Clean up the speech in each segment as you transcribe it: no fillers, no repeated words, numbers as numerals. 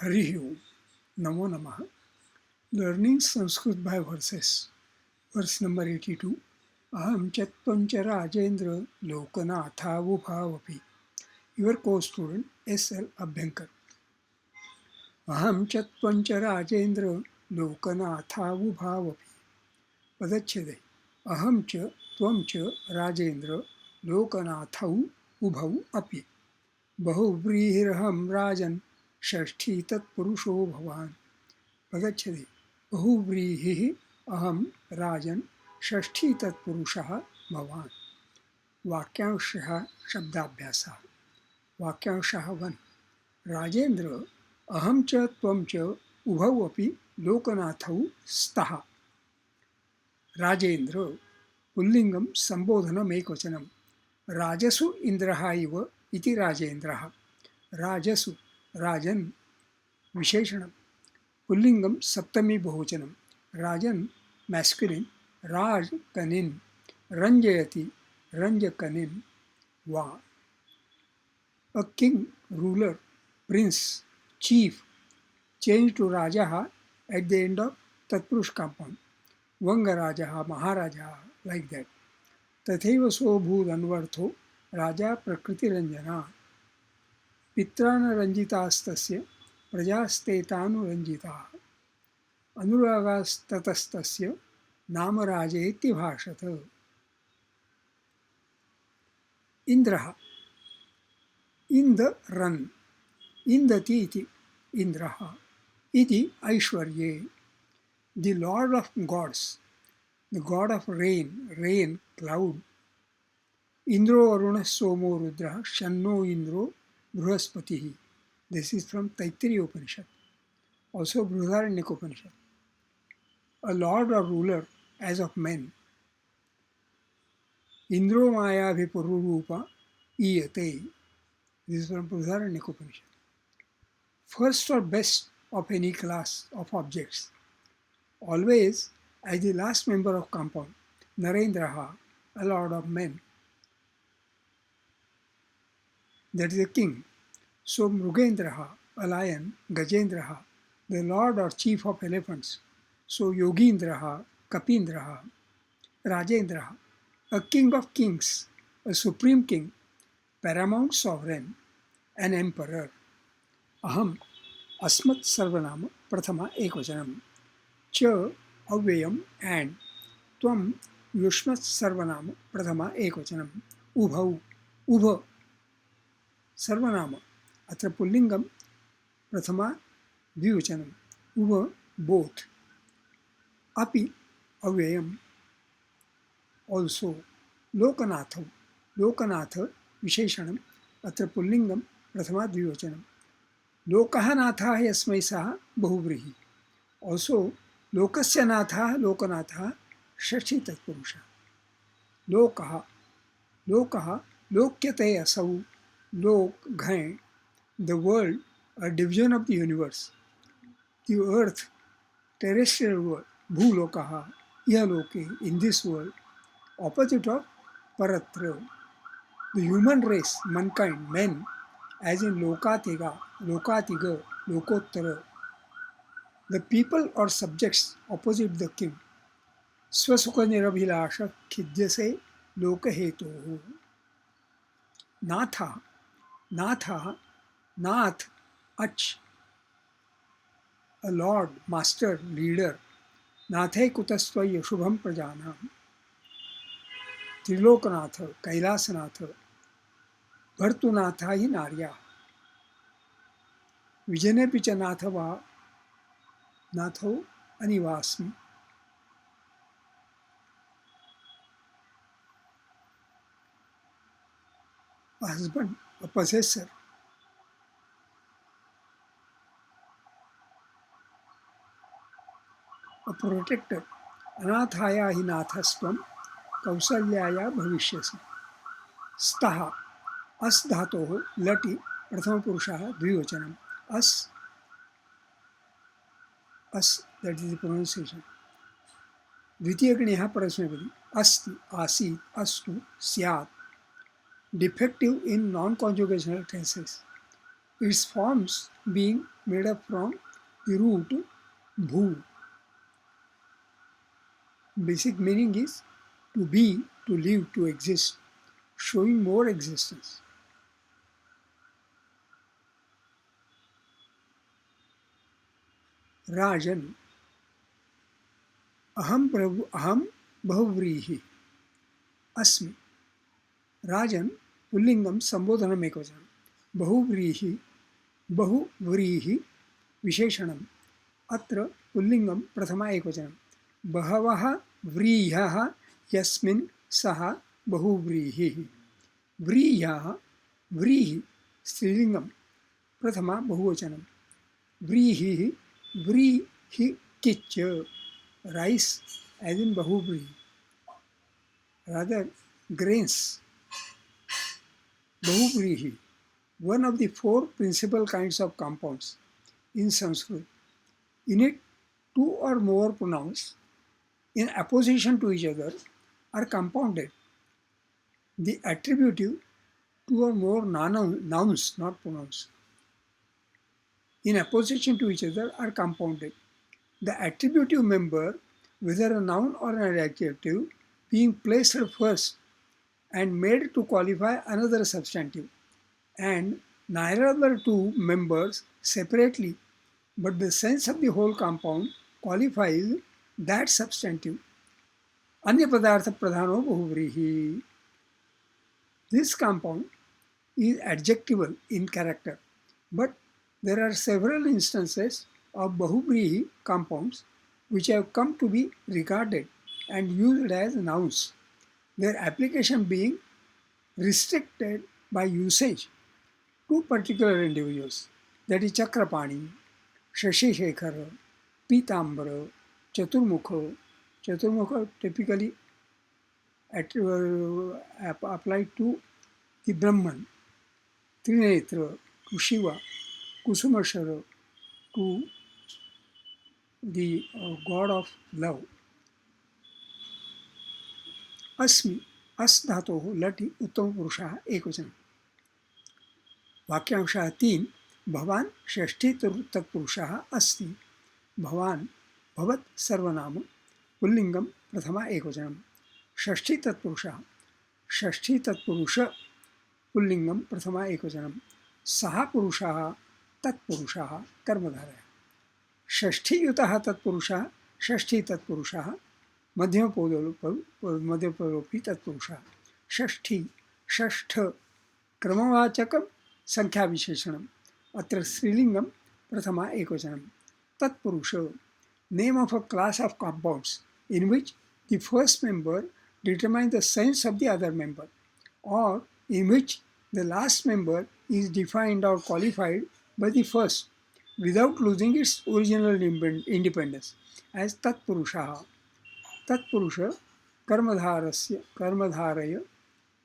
हरि ओम नमो नमः learning Sanskrit by verses verse number 82 अहम च त्वं च राजेंद्र लोकनाथावुभावपि your co student S L Abhyankar अहम च त्वं च राजेंद्र लोकनाथावुभावपि पदच्छेदे अहम च त्वं च राजेंद्र लोकनाथौ उभौ अपि बहुव्रीहिरहं राजन् षष्ठी तत्पुरुषो भवान् पदच्छेदे बहुव्रीहिः अहं राजन् षष्ठी तत्पुरुषः भवान् वाक्यांशः शब्दाभ्यासः वाक्यांशः 1 राजेन्द्र अहं च त्वं च उभौ अपि लोकनाथौ स्तः राजेन्द्र पुल्लिङ्गं सम्बोधनमेकवचनं राजसु इन्द्रः इव इति राजेन्द्रः राजसु राजन् विशेषणं पुल्लिंगम सप्तमी बहुवचनम राजन मैस्कुलिन राज कनिन रंजयति रंजकनिन वा a king ruler prince chief change to राजा एट द एंड ऑफ तत्पुरुष कंपाउंड वंग राजा महाराजा लाइक दैट तथैव सोऽभूदन्वर्थो राजा प्रकृतिरंजना पित्रान् रंजितास्तस्य प्रजास्तेतानुरंजिताः अनुरागास्ततस्तस्य नाम राजेति भाषत इंद्रः इंद्रन् इंदति इति इंद्रः इति ऐश्वर्ये the lord of gods the god of rain cloud इंद्रो अरुणः सोमो रुद्रः शन्नो इंद्रो बृहस्पतिः this is from Taittiriya Upanishad also Brihadaranyaka Upanishad a lord or ruler as of men. Indro Maya Vipururupa Iyate. This is from Prudharanya Upanishad. First or best of any class of objects. Always as the last member of compound. Narendraha, a lord of men. That is a king. So Mrugendraha, a lion. Gajendraha, the lord or chief of elephants. So Yogindraha, Kapindraha, Rajendraha, a king of kings, a supreme king, paramount sovereign, an emperor. Aham, asmat sarvanama, prathama ekvachanam. Cha, avyayam, and tvam, yushmat sarvanama, prathama ekvachanam. Ubhau, ubha, sarvanama, atra pullingam, prathama dvivachanam. Ubha, both. Api, avyayam, also लोकनाथौ लोकनाथ विशेषणम अत्र पुल्लिंगम प्रथमा द्विवचनम लोकः नाथः यस्मै सः बहुव्रीहि also लोकस्य नाथः लोकनाथः षष्ठी तत्पुरुषः लोकः लोकः लोक्यते असौ लोक घै the world a division of the universe the earth terrestrial world भूलोकः इहलोके in this world opposite of Paratra. The human race, mankind, men, as in Lokatiga, Lokatiga, Lokottara. The people or subjects opposite the king. Swasukha nirabhilasha khidyase lokahetu. Natha, Natha, Nath, Ach, a lord, master, leader. Nathe kutastvaya shubham prajanam. Triloknath Kailasanath भर्तुनाथा ही नार्या विजनेपि च नाथ वा नाथो अनिवास्मि a husband, a possessor, a protector. अनाथाया ही नाथस्त्वं कौसल्याया भविष्यसि स्तः अस् धातोः लटि प्रथमपुरुषः द्विवचनम् अस् अस् that is the pronunciation द्वितीयगणिः परस्मैपदी अस्ति आसीत् अस्तु स्यात् defective in non-conjugational tenses its forms being made up from the root bhu. Basic meaning is to be, to live, to exist, showing more existence. Rajan, aham bahuvrihi asmi. Rajan, पुल्लिंगम संबोधनम एकवचनम. बहुव्रीहि, बहुव्रीहि विशेषणम. अत्र पुल्लिंगम प्रथमा एकवचनम. बहवः व्रीह्यः यस्मिन् सः बहुव्रीहिः. व्रीह्यः, व्रीहि स्त्रीलिंगम प्रथमा बहुवचनम. व्रीहिः, व्रीहि किच्च, rice as in bahuvrihi, rather grains. Bahuvrihi, one of the four principal kinds of compounds in Sanskrit. In it, two or more pronouns in opposition to each other are compounded. The attributive, two or more nouns, not pronouns, in opposition to each other are compounded. The attributive member, whether a noun or an adjective, being placed first and made to qualify another substantive, and neither of the two members separately, but the sense of the whole compound qualifies that substantive. Anya padartha pradhano bahuvrihi. This compound is adjectival in character, but there are several instances of bahuvrihi compounds which have come to be regarded and used as nouns, their application being restricted by usage to particular individuals, that is Chakrapani, Shashi Shekhar, Pitambara, Chaturmukha. Chaturmukha typically applied to the Brahman, Trinetra, to Shiva, Kusumashara, to the god of love. Asmi, अस् धातोः लटि उत्तमपुरुषः एकवचनम्. वाक्यांशः 3. भवान् षष्ठी तत्पुरुषः अस्ति. भवान् भवत् सर्वनाम पुल्लिंगम प्रथमा एकवचनम्. षष्ठी तत्पुरुषः, षष्ठी तत्पुरुष पुल्लिंगम प्रथमा एकवचनम्. सः पुरुषः तत्पुरुषः कर्मधारयः. षष्ठीयुतः तत्पुरुषः, षष्ठी तत्पुरुषः मध्यमपदोपि तत्पुरुषः. षष्ठी, षष्ठ क्रमवाचकं संख्याविशेषणम्. अत्र स्त्रीलिंगं प्रथमा एकवचनम्. तत्पुरुष, name of a class of compounds in which the first member determines the sense of the other member, or in which the last member is defined or qualified by the first without losing its original independence, as tatpurushaha. तत्पुरुष कर्मधारस्य कर्मधारय,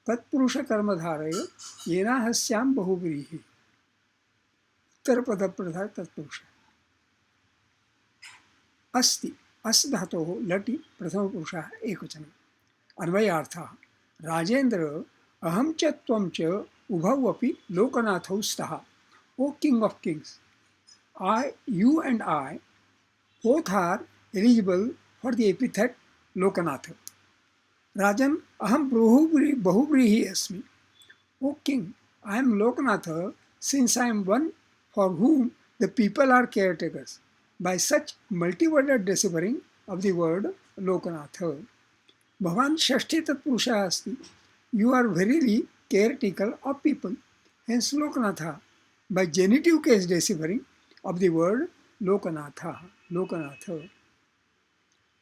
तत्पुरुष कर्मधारय येनाहस्यां बहुव्रीहि. उत्तरपदप्रधान तत्पुरुष. अस्ति, अस् धातोः लटि प्रथमपुरुषः एकवचनम्. अन्वयार्थः. राजेन्द्र, अहं च त्वं च उभौ अपि लोकनाथौ स्तः. O king of kings, you and I both are eligible for the epithet Lokanatha. Rajan, aham bahuvrihi asmi. O king, I am Lokanatha, since I am one for whom the people are caretakers, by such multi-worded deciphering of the word Lokanatha. Bhavan Shashti Tatpurusha asti. You are verily caretaker of people, hence Lokanatha, by genitive case deciphering of the word Lokanatha. Lokanatha.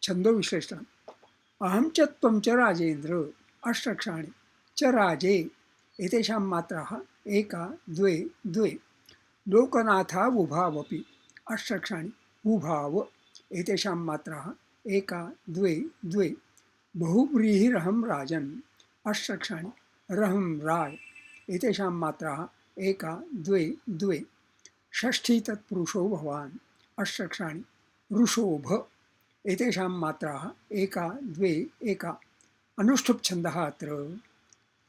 Chando Vishleshana. अहम च त्वं च राजेन्द्र. अष्टक्षाणि. च राजे एतेषां मात्राः एका द्वे द्वे. लोकनाथा उभावपि. अष्टक्षाणि. उभाव एतेषां मात्राः एका द्वे द्वे. बहुव्रीहिरहं राजन्. अष्टक्षाणि. रहं राय एतेषां मात्राः एका द्वे द्वे. षष्ठी तत्पुरुषो भवान्. अष्टक्षाणि. ऋषोभ एतेषां मात्राः एका द्वे एका. अनुष्ठुप् छन्दः अत्र.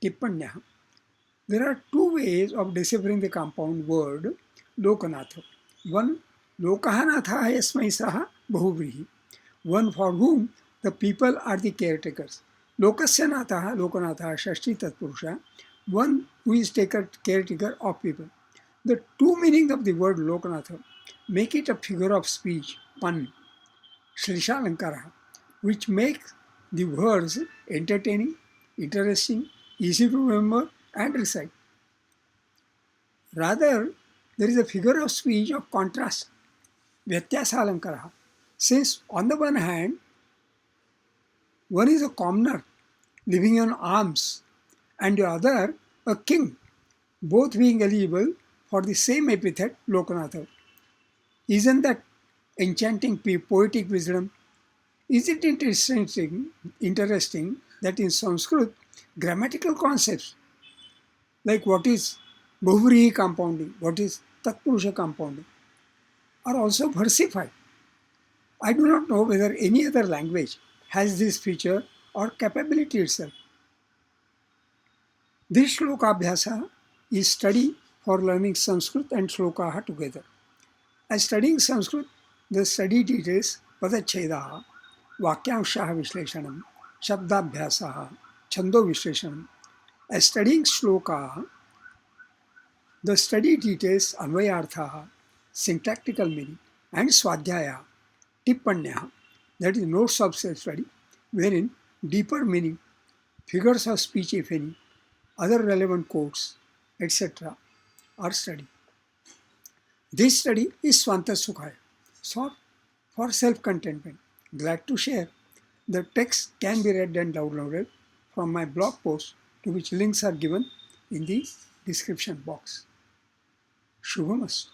टिप्पण्यः. There are two ways of deciphering the compound word Lokanatha. One, Lokaha Natha Yasmai Saha Bahuvrihi. One for whom the people are the caretakers. Lokasya Natha, Lokanatha, Shashti Tatpurusha. One who is caretaker of people. The two meanings of the word Lokanatha make it a figure of speech, pun, Shlishalankara, which makes the words entertaining, interesting, easy to remember and recite. Rather, there is a figure of speech of contrast, Vyatyasalankara, since on the one hand, one is a commoner living on alms, and the other a king, both being eligible for the same epithet Lokanatha. Isn't that enchanting poetic wisdom? Is it interesting that in Sanskrit, grammatical concepts like what is Bahuvrihi compounding, what is Tatpurusha compounding, are also versified? I do not know whether any other language has this feature or capability itself. This Shlokabhyasa is study for learning Sanskrit and Shlokaha together. As studying Sanskrit, the study details Padachhedaha, Vakyamshaha Vishleshanam, Shabdabhyasaha, Chando Vishleshanam. As studying Shloka, the study details Anvayarthaha, syntactical meaning, and Swadhyaya, Tippanyaha, that is notes of self-study, wherein deeper meaning, figures of speech if any, other relevant quotes, etc. are studied. This study is Swanta Sukhaya, so for self-contentment. Glad to share. The text can be read and downloaded from my blog post, to which links are given in the description box. Shubhamastu.